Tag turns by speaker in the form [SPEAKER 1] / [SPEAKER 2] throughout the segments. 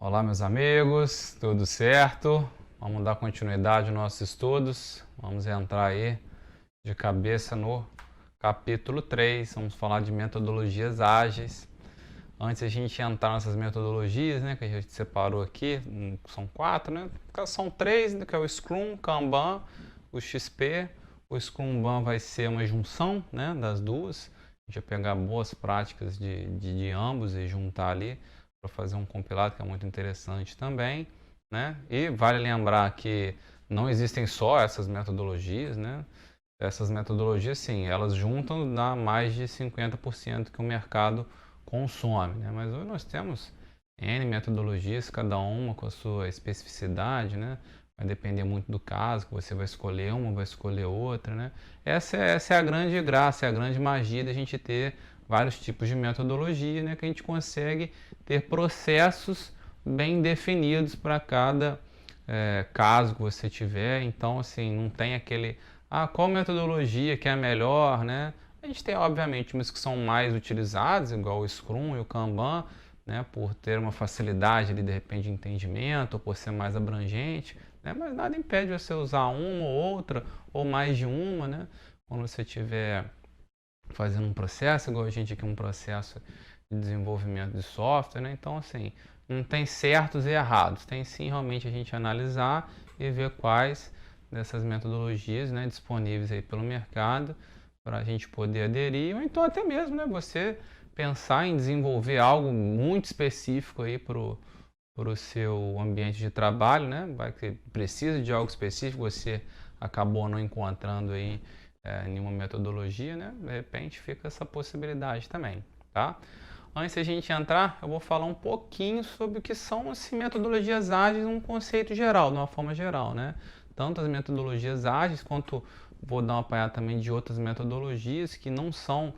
[SPEAKER 1] Olá, meus amigos, tudo certo? Vamos dar continuidade aos nossos estudos. Vamos entrar aí de cabeça no capítulo 3. Vamos falar de metodologias ágeis. Antes a gente entrar nessas metodologias, né, que a gente separou aqui, são 4, né? São 3, que é o Scrum, Kanban, o XP. O Scrum vai ser uma junção, né, das duas. A gente vai pegar boas práticas de ambos e juntar ali para fazer um compilado que é muito interessante também, né? E vale lembrar que não existem só essas metodologias, né? Essas metodologias, sim, elas juntam dá mais de 50% que o mercado consome, né? Mas hoje nós temos N metodologias, cada uma com a sua especificidade, né? Vai depender muito do caso, que você vai escolher uma, vai escolher outra, né? Essa é a grande graça, é a grande magia da gente ter vários tipos de metodologia, né? Que a gente consegue ter processos bem definidos para cada caso que você tiver. Então, assim, não tem aquele qual metodologia que é a melhor, né? A gente tem, obviamente, umas que são mais utilizadas, igual o Scrum e o Kanban, né? Por ter uma facilidade ali, de repente, de entendimento, ou por ser mais abrangente, né? Mas nada impede você usar uma ou outra, ou mais de uma, né? Quando você estiver fazendo um processo, igual a gente aqui, um processo de desenvolvimento de software, né? Então, assim, não tem certos e errados, tem sim realmente a gente analisar e ver quais dessas metodologias, né, disponíveis aí pelo mercado para a gente poder aderir, ou então até mesmo, né, você pensar em desenvolver algo muito específico aí para o seu ambiente de trabalho, né, vai que precisa de algo específico, você acabou não encontrando aí nenhuma metodologia, né, de repente fica essa possibilidade também, tá? Antes de a gente entrar, eu vou falar um pouquinho sobre o que são as metodologias ágeis, um conceito geral, de uma forma geral, né? Tanto as metodologias ágeis, quanto vou dar uma apanhada também de outras metodologias que não são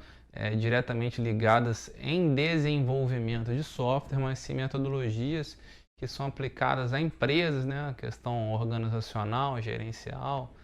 [SPEAKER 1] diretamente ligadas em desenvolvimento de software, mas sim metodologias que são aplicadas a empresas, né? A questão organizacional, gerencial,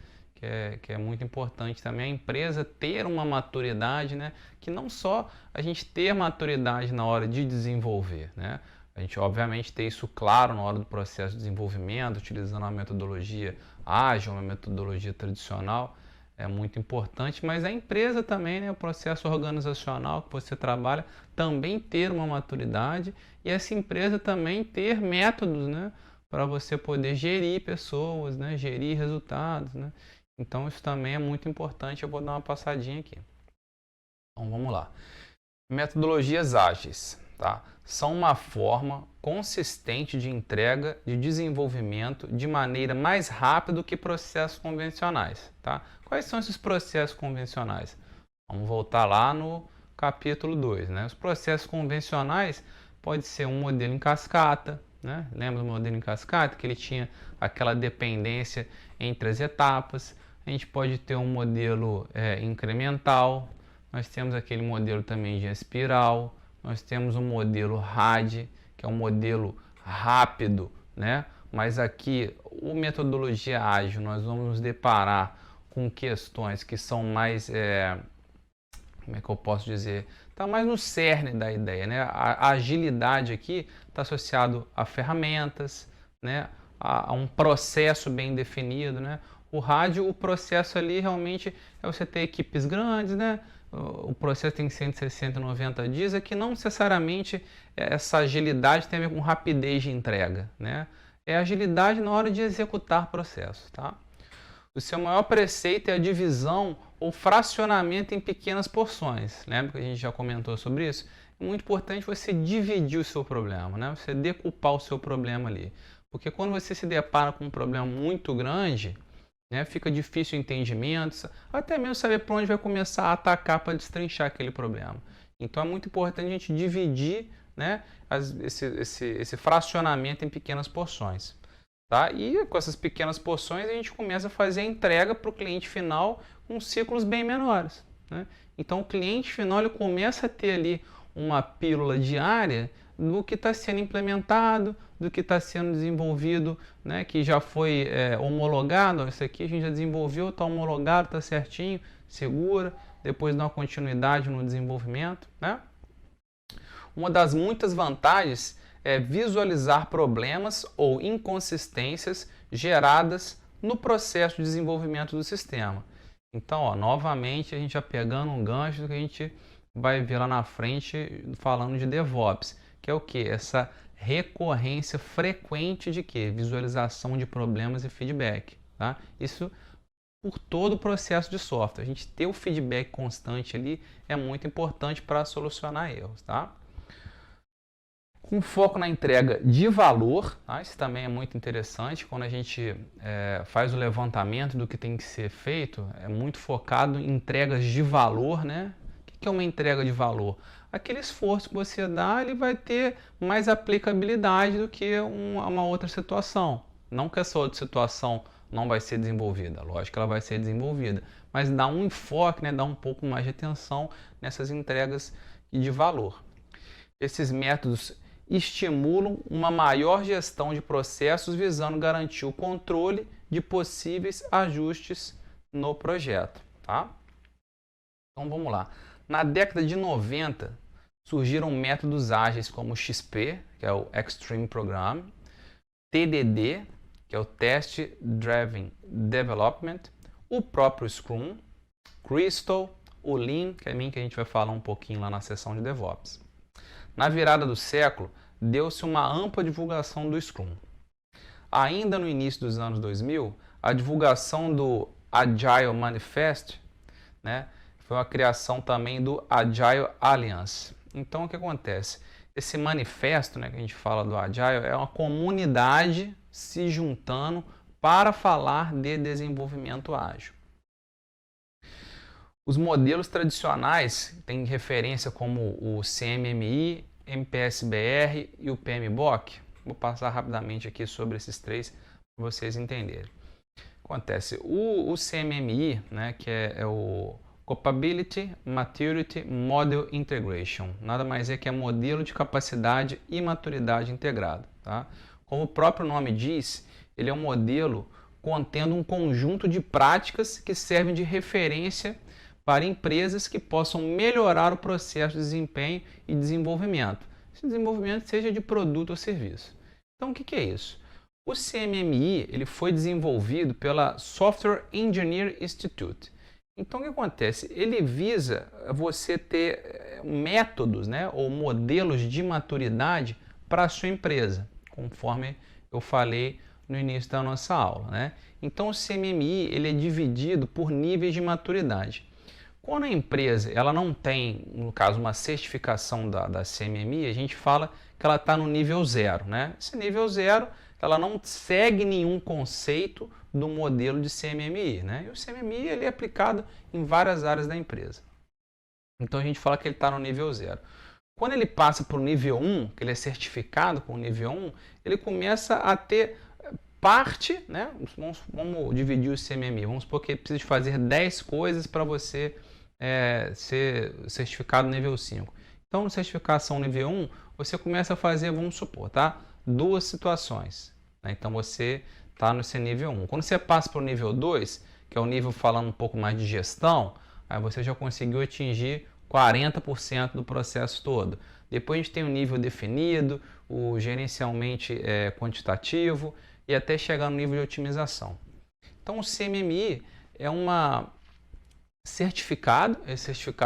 [SPEAKER 1] que é muito importante também a empresa ter uma maturidade, né? Que não só a gente ter maturidade na hora de desenvolver, né? A gente obviamente ter isso claro na hora do processo de desenvolvimento, utilizando uma metodologia ágil, uma metodologia tradicional, é muito importante, mas a empresa também, né, o processo organizacional que você trabalha, também ter uma maturidade e essa empresa também ter métodos, né, para você poder gerir pessoas, né, gerir resultados, né. Então isso também é muito importante, eu vou dar uma passadinha aqui. Então vamos lá. Metodologias ágeis, tá? São uma forma consistente de entrega de desenvolvimento de maneira mais rápida do que processos convencionais, tá? Quais são esses processos convencionais? Vamos voltar lá no capítulo 2, né? Os processos convencionais pode ser um modelo em cascata, né? Lembra do modelo em cascata que ele tinha aquela dependência entre as etapas? A gente pode ter um modelo incremental. Nós temos aquele modelo também de espiral, nós temos um modelo RAD, que é um modelo rápido, né? Mas aqui, a metodologia ágil, nós vamos nos deparar com questões que são mais, como é que eu posso dizer? Está mais no cerne da ideia, né? A agilidade aqui está associado a ferramentas, né? A um processo bem definido, né? O rádio, o processo ali realmente é você ter equipes grandes, né? O processo tem 160, 90 dias, é que não necessariamente essa agilidade tem a ver com rapidez de entrega, né? É agilidade na hora de executar processos, tá? O seu maior preceito é a divisão ou fracionamento em pequenas porções. Lembra que a gente já comentou sobre isso? É muito importante você dividir o seu problema, né? Você decupar o seu problema ali. Porque quando você se depara com um problema muito grande, né, fica difícil o entendimento, até mesmo saber por onde vai começar a atacar para destrinchar aquele problema. Então é muito importante a gente dividir, né, esse fracionamento em pequenas porções. Tá? E com essas pequenas porções a gente começa a fazer a entrega para o cliente final com ciclos bem menores, né? Então o cliente final ele começa a ter ali uma pílula diária do que está sendo implementado, do que está sendo desenvolvido, né, que já foi homologado. Isso aqui a gente já desenvolveu, está homologado, está certinho, segura, depois dá uma continuidade no desenvolvimento, né? Uma das muitas vantagens é visualizar problemas ou inconsistências geradas no processo de desenvolvimento do sistema. Então, ó, novamente, a gente já pegando um gancho do que a gente vai ver lá na frente falando de DevOps, que é o que? Essa recorrência frequente de quê? Visualização de problemas e feedback. Tá? Isso por todo o processo de software. A gente ter o feedback constante ali é muito importante para solucionar erros. Tá? Com foco na entrega de valor, tá? Isso também é muito interessante. Quando a gente faz o levantamento do que tem que ser feito, é muito focado em entregas de valor, né? O que é uma entrega de valor? Aquele esforço que você dá, ele vai ter mais aplicabilidade do que uma outra situação. Não que essa outra situação não vai ser desenvolvida, lógico que ela vai ser desenvolvida, mas dá um enfoque, né? Dá um pouco mais de atenção nessas entregas de valor. Esses métodos estimulam uma maior gestão de processos visando garantir o controle de possíveis ajustes no projeto. Tá? Então vamos lá. Na década de 90, surgiram métodos ágeis como o XP, que é o Extreme Program, TDD, que é o Test Driven Development, o próprio Scrum, Crystal, o Lean, que é que a gente vai falar um pouquinho lá na sessão de DevOps. Na virada do século, deu-se uma ampla divulgação do Scrum. Ainda no início dos anos 2000, a divulgação do Agile Manifest, né, foi a criação também do Agile Alliance. Então, o que acontece? Esse manifesto, né, que a gente fala do Agile, é uma comunidade se juntando para falar de desenvolvimento ágil. Os modelos tradicionais têm referência como o CMMI, MPSBR e o PMBOK. Vou passar rapidamente aqui sobre esses três para vocês entenderem. Acontece, o CMMI, né, que é o Capability Maturity Model Integration, nada mais é que modelo de capacidade e maturidade integrado. Tá? Como o próprio nome diz, ele é um modelo contendo um conjunto de práticas que servem de referência para empresas que possam melhorar o processo de desempenho e desenvolvimento. Esse desenvolvimento seja de produto ou serviço. Então, o que é isso? O CMMI ele foi desenvolvido pela Software Engineering Institute. Então, o que acontece? Ele visa você ter métodos, né, ou modelos de maturidade para a sua empresa, conforme eu falei no início da nossa aula. Né? Então, o CMMI ele é dividido por níveis de maturidade. Quando a empresa ela não tem, no caso, uma certificação da CMMI, a gente fala que ela está no nível 0. Né? Esse nível 0, ela não segue nenhum conceito do modelo de CMMI. Né? E o CMMI ele é aplicado em várias áreas da empresa. Então a gente fala que ele está no nível 0. Quando ele passa para o nível 1, que ele é certificado com o nível 1, ele começa a ter parte, né? Vamos dividir o CMMI. Vamos supor que ele precisa fazer 10 coisas para você ser certificado nível 5. Então, na certificação nível 1, você começa a fazer, vamos supor, tá? 2 situações. Né? Então, você está no seu nível 1. Quando você passa para o nível 2, que é o nível falando um pouco mais de gestão, aí você já conseguiu atingir 40% do processo todo. Depois a gente tem o nível definido, o gerencialmente quantitativo e até chegar no nível de otimização. Então, o CMMI é certificado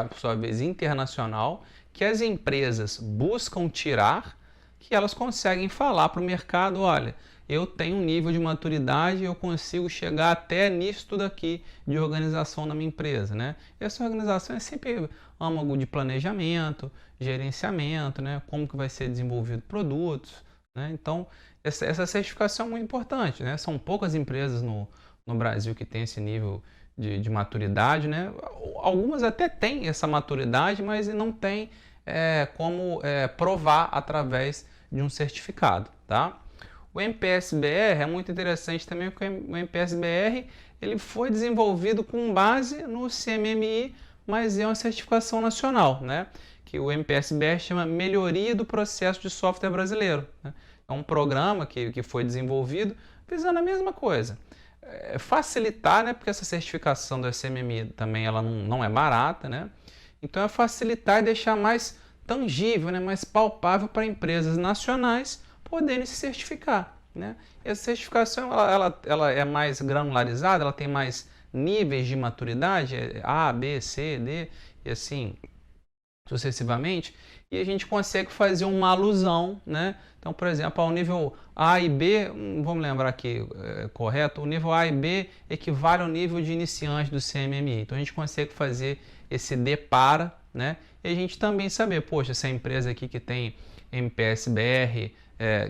[SPEAKER 1] por sua vez internacional, que as empresas buscam tirar, que elas conseguem falar para o mercado, olha, eu tenho um nível de maturidade, eu consigo chegar até nisso tudo aqui de organização na minha empresa. Né? E essa organização é sempre âmago de planejamento, gerenciamento, né? Como que vai ser desenvolvido produtos. Né? Então, essa certificação é muito importante. Né? São poucas empresas no Brasil que têm esse nível de maturidade, né? Algumas até têm essa maturidade, mas não tem como provar através de um certificado. Tá? O MPSBR é muito interessante também, porque o MPSBR ele foi desenvolvido com base no CMMI, mas é uma certificação nacional, né? Que o MPSBR chama Melhoria do Processo de Software Brasileiro. Né? É um programa que foi desenvolvido visando a mesma coisa. Facilitar, né? Porque essa certificação do CMMI também ela não é barata, né? Então é facilitar e deixar mais tangível, né, mais palpável para empresas nacionais poderem se certificar, né? Essa certificação ela é mais granularizada, ela tem mais níveis de maturidade, A, B, C, D, e assim sucessivamente, e a gente consegue fazer uma alusão, né? Então, por exemplo, ao nível A e B, vamos lembrar aqui, correto? O nível A e B equivale ao nível de iniciante do CMMI. Então, a gente consegue fazer esse depara, né? E a gente também saber, poxa, essa empresa aqui que tem MPS-BR,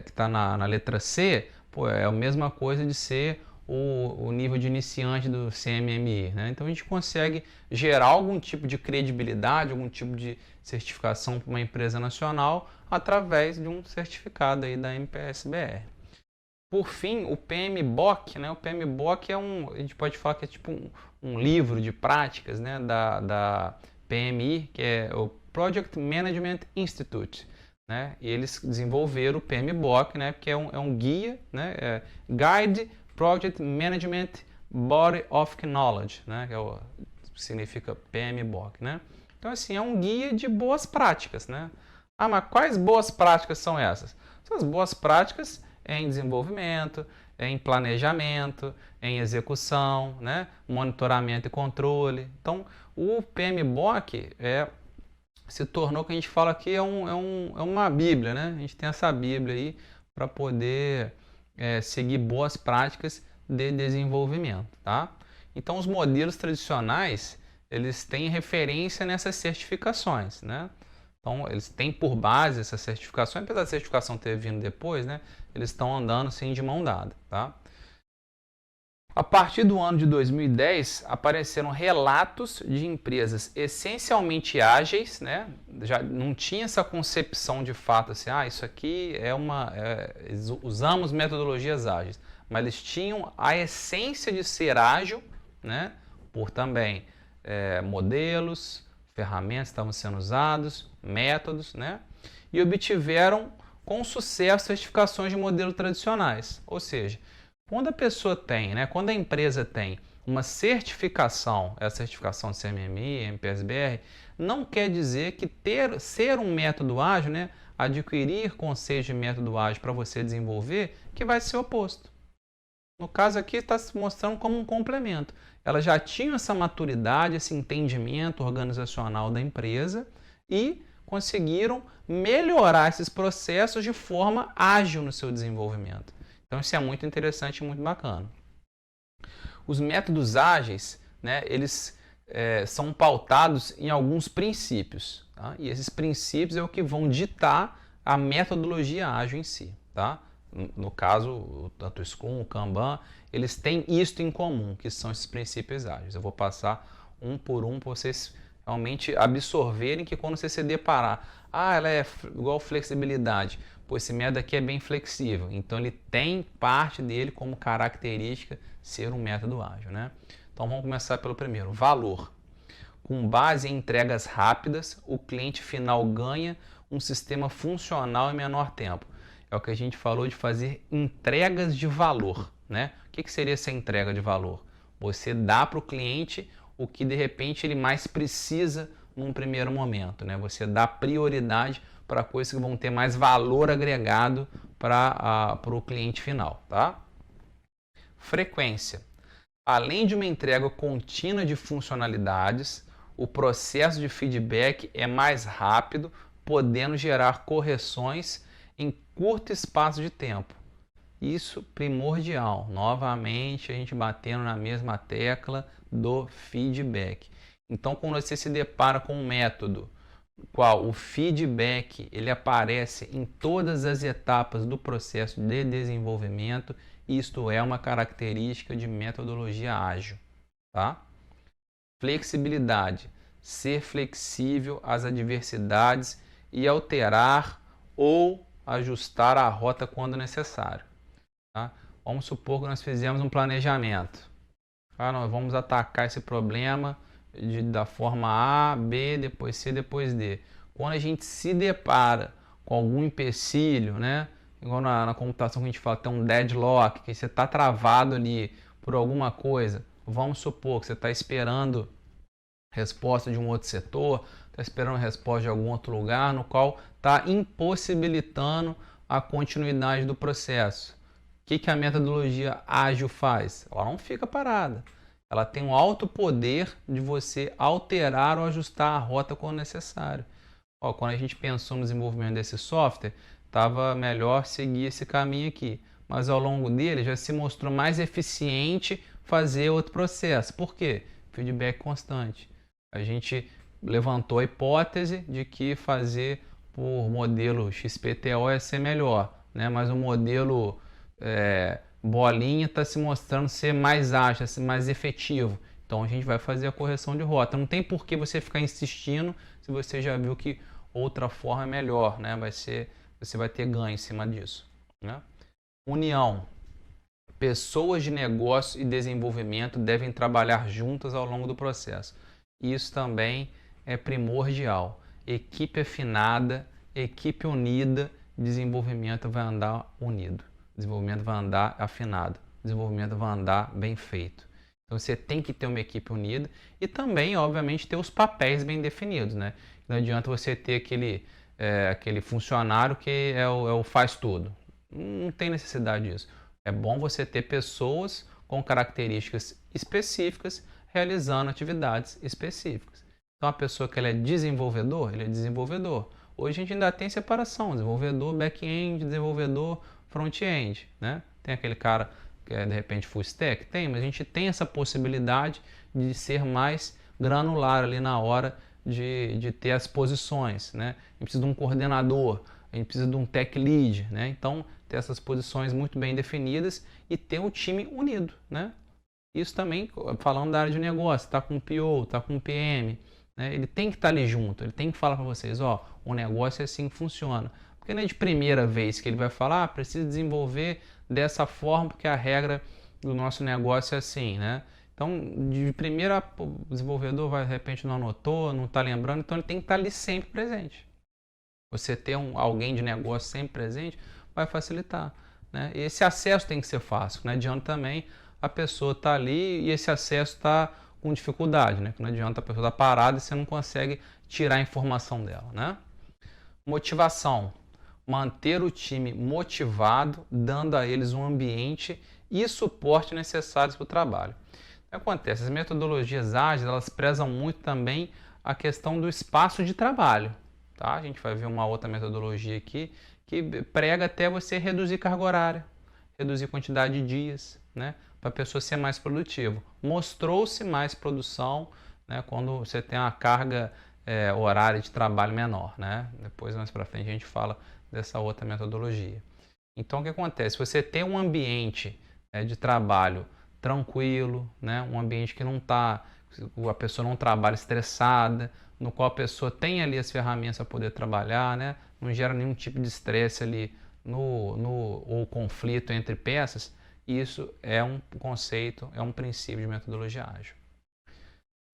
[SPEAKER 1] que está na letra C, pô, é a mesma coisa de ser o nível de iniciante do CMMI, né? Então a gente consegue gerar algum tipo de credibilidade, algum tipo de certificação para uma empresa nacional através de um certificado aí da MPS-BR. Por fim, o PMBOK, né? O PMBOK a gente pode falar que é tipo um livro de práticas, né? da PMI, que é o Project Management Institute, né? E eles desenvolveram o PMBOK, né? Que é um guia, né? Guide Project Management Body of Knowledge, né? Que significa PMBOK, né? Então, assim, é um guia de boas práticas, né? Ah, mas quais boas práticas são essas? Essas boas práticas em desenvolvimento, em planejamento, em execução, né? Monitoramento e controle. Então, o PMBOK se tornou, que a gente fala aqui, é uma Bíblia, né? A gente tem essa Bíblia aí para poder seguir boas práticas de desenvolvimento, tá? Então, os modelos tradicionais, eles têm referência nessas certificações, né? Então, eles têm por base essa certificação, apesar da certificação ter vindo depois, né? Eles estão andando, sim, de mão dada, tá? A partir do ano de 2010, apareceram relatos de empresas essencialmente ágeis, né? Já não tinha essa concepção de fato assim, isso aqui usamos metodologias ágeis, mas eles tinham a essência de ser ágil, né? Por também modelos, ferramentas estavam sendo usados, métodos, né? E obtiveram com sucesso certificações de modelos tradicionais, ou seja, quando a pessoa tem, né, quando a empresa tem uma certificação, essa certificação de CMMI, MPS-BR, não quer dizer que ser um método ágil, né, adquirir conceitos de método ágil para você desenvolver, que vai ser oposto. No caso aqui está se mostrando como um complemento. Elas já tinham essa maturidade, esse entendimento organizacional da empresa e conseguiram melhorar esses processos de forma ágil no seu desenvolvimento. Então isso é muito interessante e muito bacana. Os métodos ágeis, né, eles são pautados em alguns princípios, tá? E esses princípios é o que vão ditar a metodologia ágil em si, tá? No caso, tanto o Scrum, o Kanban, eles têm isto em comum, que são esses princípios ágeis. Eu vou passar um por um para vocês realmente absorverem, que quando você se deparar, ela é igual flexibilidade, pô, esse método aqui é bem flexível, então ele tem parte dele como característica ser um método ágil, né? Então vamos começar pelo primeiro, valor. Com base em entregas rápidas, o cliente final ganha um sistema funcional em menor tempo. É o que a gente falou de fazer entregas de valor, né? O que seria essa entrega de valor? Você dá para o cliente o que de repente ele mais precisa num primeiro momento, né? Você dá prioridade para coisas que vão ter mais valor agregado para o cliente final, tá? Frequência. Além de uma entrega contínua de funcionalidades, o processo de feedback é mais rápido, podendo gerar correções em curto espaço de tempo. Isso primordial. Novamente, a gente batendo na mesma tecla do feedback. Então, quando você se depara com um método qual o feedback ele aparece em todas as etapas do processo de desenvolvimento, isto é uma característica de metodologia ágil, tá? Flexibilidade, ser flexível às adversidades e alterar ou ajustar a rota quando necessário, tá? Vamos supor que nós fizemos um planejamento. Nós vamos atacar esse problema da forma A, B, depois C, depois D. Quando a gente se depara com algum empecilho, né? Igual na computação que a gente fala, tem um deadlock, que você está travado ali por alguma coisa. Vamos supor que você está esperando resposta de um outro setor, está esperando resposta de algum outro lugar, no qual está impossibilitando a continuidade do processo. O que a metodologia ágil faz? Ela não fica parada. Ela tem um alto poder de você alterar ou ajustar a rota quando necessário. Quando a gente pensou no desenvolvimento desse software, estava melhor seguir esse caminho aqui. Mas ao longo dele já se mostrou mais eficiente fazer outro processo. Por quê? Feedback constante. A gente levantou a hipótese de que fazer por modelo XPTO ia ser melhor, né? Mas o modelo bolinha está se mostrando ser mais ágil, ser mais efetivo. Então a gente vai fazer a correção de rota. Não tem por que você ficar insistindo se você já viu que outra forma é melhor, né? Você vai ter ganho em cima disso, né? União. Pessoas de negócio e desenvolvimento devem trabalhar juntas ao longo do processo. Isso também é primordial. Equipe afinada, equipe unida, desenvolvimento vai andar unido. Desenvolvimento vai andar afinado. Desenvolvimento vai andar bem feito. Então você tem que ter uma equipe unida e também, obviamente, ter os papéis bem definidos, né? Não adianta você ter aquele funcionário que é o faz tudo. Não tem necessidade disso. É bom você ter pessoas com características específicas realizando atividades específicas. Então, a pessoa que ela é desenvolvedor, ele é desenvolvedor. Hoje a gente ainda tem separação, desenvolvedor back-end, desenvolvedor front-end, né? Tem aquele cara que é de repente full stack? Tem, mas a gente tem essa possibilidade de ser mais granular ali na hora de ter as posições, né? A gente precisa de um coordenador, a gente precisa de um tech lead, né? Então, ter essas posições muito bem definidas e ter um time unido, né? Isso também, falando da área de negócio, está com o PO, está com o PM, né? Ele tem que estar ali junto, ele tem que falar para vocês, ó, o negócio é assim que funciona. Porque não é de primeira vez que ele vai falar, precisa desenvolver dessa forma, porque a regra do nosso negócio é assim, né? Então, de primeira, o desenvolvedor vai, de repente não anotou, não está lembrando, então ele tem que estar ali sempre presente. Você ter alguém de negócio sempre presente vai facilitar, né? E esse acesso tem que ser fácil, não adianta também a pessoa estar ali e esse acesso está com dificuldade, né? Não adianta a pessoa estar parada e você não consegue tirar a informação dela, né? Motivação. Manter o time motivado, dando a eles um ambiente e suporte necessários para o trabalho. O que acontece? As metodologias ágeis, elas prezam muito também a questão do espaço de trabalho. Tá? A gente vai ver uma outra metodologia aqui que prega até você reduzir carga horária, reduzir quantidade de dias, né? Para a pessoa ser mais produtiva. Mostrou-se mais produção, né, quando você tem uma carga horária de trabalho menor, né? Depois, mais para frente, a gente fala dessa outra metodologia. Então, o que acontece? Você tem um ambiente de trabalho tranquilo, né? Um ambiente que não está, a pessoa não trabalha estressada, no qual a pessoa tem ali as ferramentas para poder trabalhar, né? Não gera nenhum tipo de estresse ali ou conflito entre peças. Isso é um conceito, é um princípio de metodologia ágil.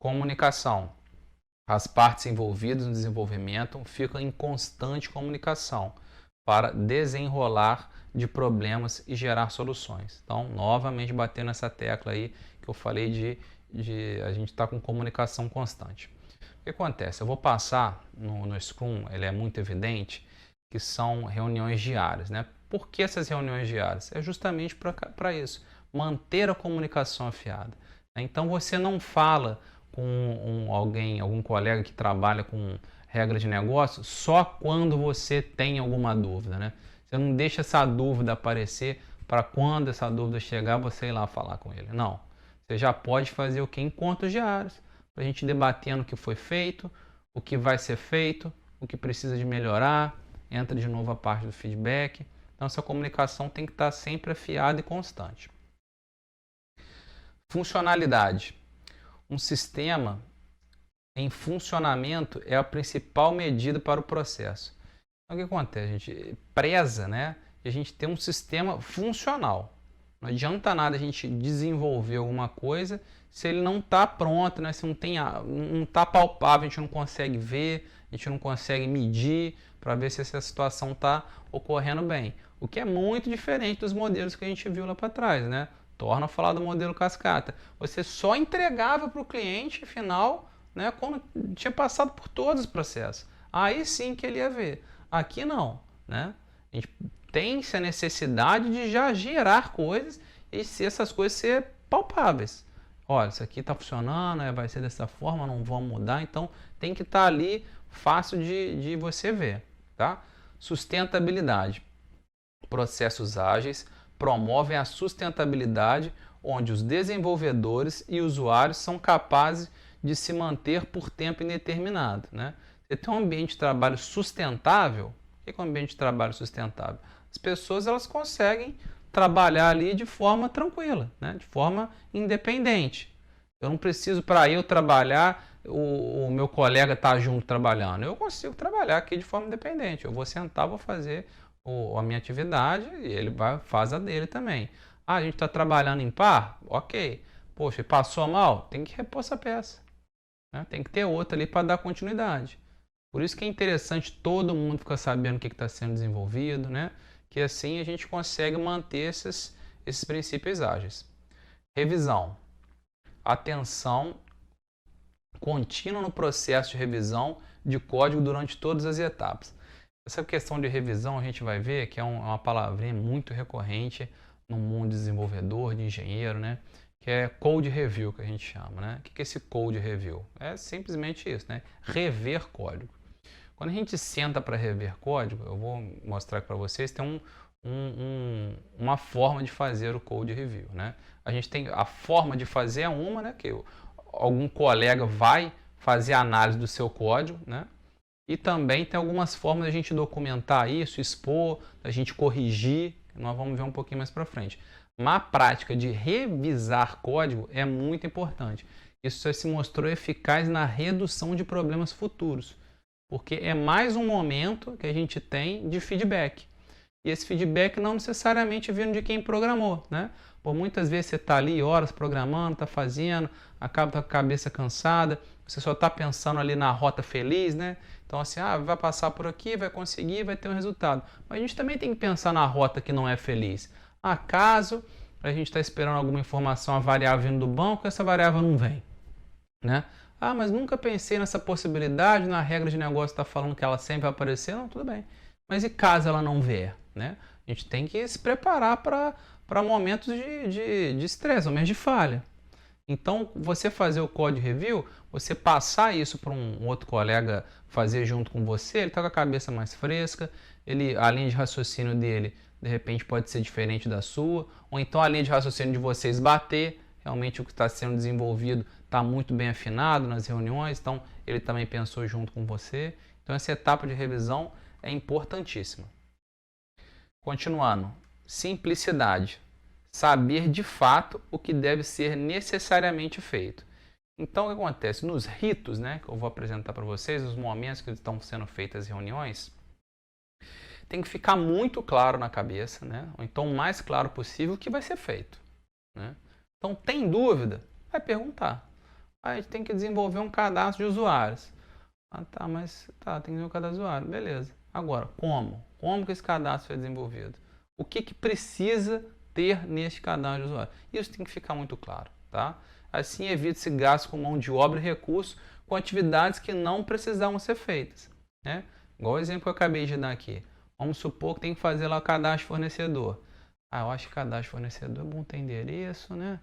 [SPEAKER 1] Comunicação. As partes envolvidas no desenvolvimento ficam em constante comunicação para desenrolar de problemas e gerar soluções. Então, novamente batendo nessa tecla aí que eu falei de a gente estar com comunicação constante. O que acontece? Eu vou passar no Scrum, ele é muito evidente, que são reuniões diárias, né? Por que essas reuniões diárias? É justamente para isso, manter a comunicação afiada. Então você não fala com algum colega que trabalha com regra de negócio só quando você tem alguma dúvida, né? Você não deixa essa dúvida aparecer para quando essa dúvida chegar você ir lá falar com ele. Não. Você já pode fazer o que? Encontros diários, para a gente debatendo o que foi feito, o que vai ser feito, o que precisa de melhorar, entra de novo a parte do feedback. Então essa comunicação tem que estar sempre afiada e constante. Funcionalidade. Um sistema em funcionamento é a principal medida para o processo. Então o que acontece? A gente preza, né, e a gente tem um sistema funcional. Não adianta nada a gente desenvolver alguma coisa se ele não está pronto, né? Se não está palpável, a gente não consegue ver, a gente não consegue medir para ver se essa situação está ocorrendo bem. O que é muito diferente dos modelos que a gente viu lá para trás, né? Torna a falar do modelo cascata. Você só entregava para o cliente final né, quando tinha passado por todos os processos. Aí sim que ele ia ver. Aqui não, né? A gente tem essa necessidade de já gerar coisas e se essas coisas ser palpáveis. Olha, isso aqui está funcionando, vai ser dessa forma, não vamos mudar, então tem que estar ali fácil de você ver, tá? Sustentabilidade. Processos ágeis promovem a sustentabilidade, onde os desenvolvedores e usuários são capazes de se manter por tempo indeterminado, né? Você tem um ambiente de trabalho sustentável. O que é um ambiente de trabalho sustentável? As pessoas elas conseguem trabalhar ali de forma tranquila, né? De forma independente. Eu não preciso, para eu trabalhar, o meu colega estar junto trabalhando. Eu consigo trabalhar aqui de forma independente. Eu vou sentar, vou fazer a minha atividade e ele faz a dele também. Ah, a gente está trabalhando em par? Ok. Poxa, passou mal? Tem que repor essa peça, né? Tem que ter outra ali para dar continuidade. Por isso que é interessante todo mundo ficar sabendo o que está sendo desenvolvido, né? Que assim a gente consegue manter esses princípios ágeis. Revisão. Atenção contínua no processo de revisão de código durante todas as etapas. Essa questão de revisão a gente vai ver que é uma palavrinha muito recorrente no mundo de desenvolvedor, de engenheiro, né? Que é code review, que a gente chama, né? O que é esse code review? É simplesmente isso, né? Rever código. Quando a gente senta para rever código, eu vou mostrar para vocês, tem uma forma de fazer o code review, né? A gente tem a forma de fazer é uma, né? Que algum colega vai fazer a análise do seu código, né? E também tem algumas formas de a gente documentar isso, expor, da gente corrigir, que nós vamos ver um pouquinho mais para frente. Mas a prática de revisar código é muito importante. Isso se mostrou eficaz na redução de problemas futuros, porque é mais um momento que a gente tem de feedback. E esse feedback não necessariamente vindo de quem programou, né? Por muitas vezes você está ali horas programando, está fazendo, acaba com a cabeça cansada, você só está pensando ali na rota feliz, né? Então assim, vai passar por aqui, vai conseguir, vai ter um resultado. Mas a gente também tem que pensar na rota que não é feliz. Caso a gente está esperando alguma informação, a variável vindo do banco, essa variável não vem, né? Mas nunca pensei nessa possibilidade, na regra de negócio está falando que ela sempre vai aparecer, não, tudo bem. Mas e caso ela não vier, né? A gente tem que se preparar para momentos de estresse, momentos de falha. Então, você fazer o code review, você passar isso para um outro colega fazer junto com você, ele está com a cabeça mais fresca, a linha de raciocínio dele, de repente, pode ser diferente da sua, ou então a linha de raciocínio de vocês bater, realmente o que está sendo desenvolvido está muito bem afinado nas reuniões, então ele também pensou junto com você. Então, essa etapa de revisão é importantíssima. Continuando, simplicidade. Saber de fato o que deve ser necessariamente feito. Então, o que acontece? Nos ritos, né, que eu vou apresentar para vocês, os momentos que estão sendo feitas as reuniões, tem que ficar muito claro na cabeça, né, ou então o mais claro possível o que vai ser feito, né? Então, tem dúvida? Vai perguntar. A gente tem que desenvolver um cadastro de usuários. Tem que desenvolver um cadastro de usuário. Beleza. Agora, como? Como que esse cadastro foi desenvolvido? O que precisa ter neste cadastro de usuário? Isso tem que ficar muito claro, tá? Assim evita-se gasto com mão de obra e recursos com atividades que não precisavam ser feitas, né? Igual o exemplo que eu acabei de dar aqui. Vamos supor que tem que fazer lá o cadastro de fornecedor. Eu acho que cadastro de fornecedor é bom ter endereço, né?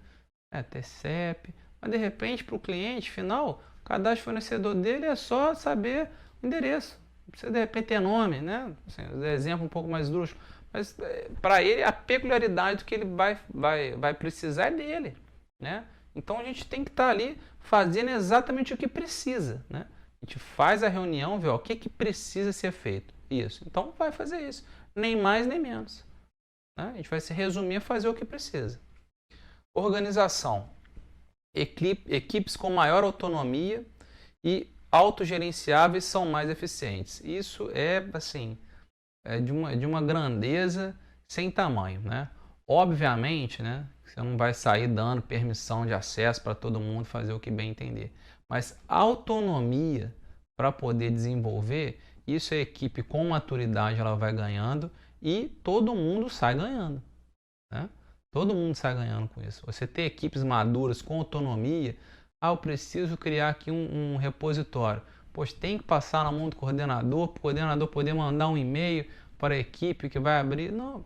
[SPEAKER 1] Ter CEP. Mas de repente para o cliente final, o cadastro de fornecedor dele é só saber o endereço. Não precisa de repente ter nome, né? Assim, exemplo um pouco mais duro. Mas para ele a peculiaridade do que ele vai precisar é dele, né? Então a gente tem que estar ali fazendo exatamente o que precisa, né? A gente faz a reunião, vê o que precisa ser feito. Isso. Então vai fazer isso. Nem mais nem menos, né? A gente vai se resumir a fazer o que precisa. Organização. Equipes com maior autonomia e autogerenciáveis são mais eficientes. Isso é assim, de uma grandeza sem tamanho, né? Obviamente, né, você não vai sair dando permissão de acesso para todo mundo fazer o que bem entender. Mas autonomia para poder desenvolver, isso a equipe com maturidade ela vai ganhando e todo mundo sai ganhando, né? Todo mundo sai ganhando com isso. Você ter equipes maduras com autonomia, Ah, eu preciso criar aqui um repositório. Pois tem que passar na mão do coordenador, para o coordenador poder mandar um e-mail para a equipe que vai abrir. Não,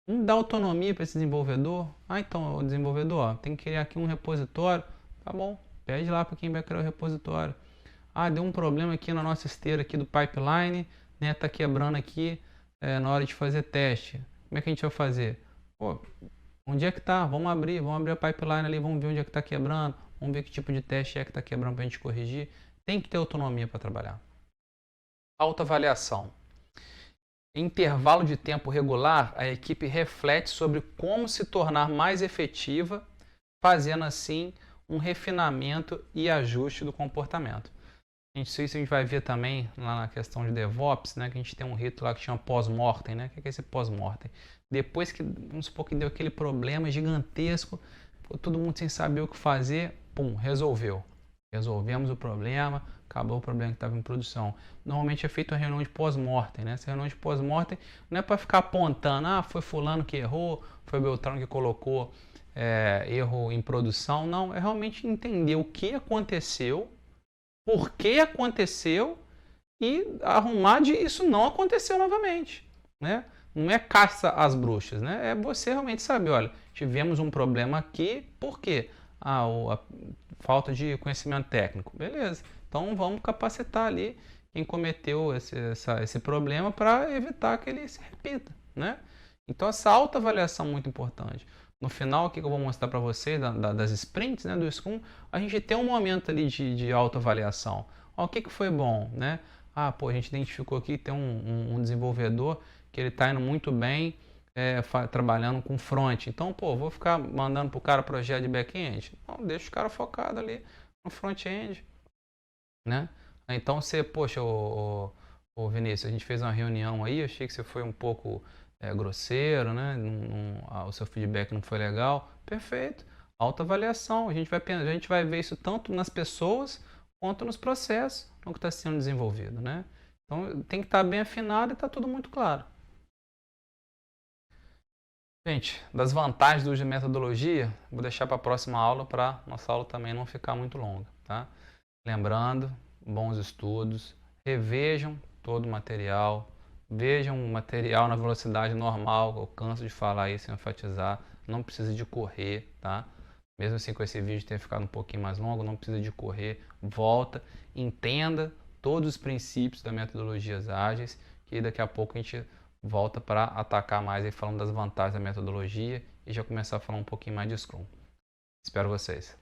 [SPEAKER 1] não dá autonomia para esse desenvolvedor. Ah, então, o desenvolvedor, ó, tem que criar aqui um repositório. Tá bom, pede lá para quem vai criar o repositório. Ah, deu um problema aqui na nossa esteira aqui do pipeline, né? Tá quebrando aqui na hora de fazer teste. Como é que a gente vai fazer? Pô, onde é que tá? Vamos abrir a pipeline ali, vamos ver onde é que tá quebrando, vamos ver que tipo de teste é que tá quebrando para a gente corrigir. Tem que ter autonomia para trabalhar. Autoavaliação. Em intervalo de tempo regular, a equipe reflete sobre como se tornar mais efetiva, fazendo assim um refinamento e ajuste do comportamento. Isso a gente vai ver também lá na questão de DevOps, né, que a gente tem um rito lá que chama pós-mortem, né? O que é esse pós-mortem? Depois que, vamos supor que deu aquele problema gigantesco, todo mundo sem saber o que fazer, pum, resolveu. Resolvemos o problema, acabou o problema que estava em produção. Normalmente é feita uma reunião de pós-mortem, né? Essa reunião de pós-mortem não é para ficar apontando, ah, foi fulano que errou, foi Beltrano que colocou erro em produção. Não, é realmente entender o que aconteceu, por que aconteceu e arrumar de isso não acontecer novamente, né? Não é caça às bruxas, né? É você realmente saber, olha, tivemos um problema aqui, por quê? Ah, a falta de conhecimento técnico. Beleza, então vamos capacitar ali quem cometeu esse problema para evitar que ele se repita, né? Então essa autoavaliação é muito importante. No final, o que eu vou mostrar para vocês das sprints, né, do Scrum, a gente tem um momento ali de autoavaliação. Ó, o que foi bom, né? Ah, pô, a gente identificou aqui, tem um desenvolvedor que ele está indo muito bem trabalhando com front. Então, pô, vou ficar mandando para o cara projeto de back-end? Não, deixa o cara focado ali no front-end, né? Então, você, poxa, o Vinícius, a gente fez uma reunião aí, eu achei que você foi um pouco grosseiro, né? O seu feedback não foi legal. Perfeito. Autoavaliação. A gente vai ver isso tanto nas pessoas quanto nos processos no que está sendo desenvolvido, né? Então, tem que estar bem afinado e está tudo muito claro. Gente, das vantagens do uso de metodologia, vou deixar para a próxima aula para nossa aula também não ficar muito longa, tá? Lembrando, bons estudos, revejam todo o material, vejam o material na velocidade normal, eu canso de falar isso e enfatizar, não precisa de correr, tá? Mesmo assim com esse vídeo ter ficado um pouquinho mais longo, não precisa de correr, volta, entenda todos os princípios das metodologias ágeis, que daqui a pouco a gente volta para atacar mais aí falando das vantagens da metodologia e já começar a falar um pouquinho mais de Scrum. Espero vocês.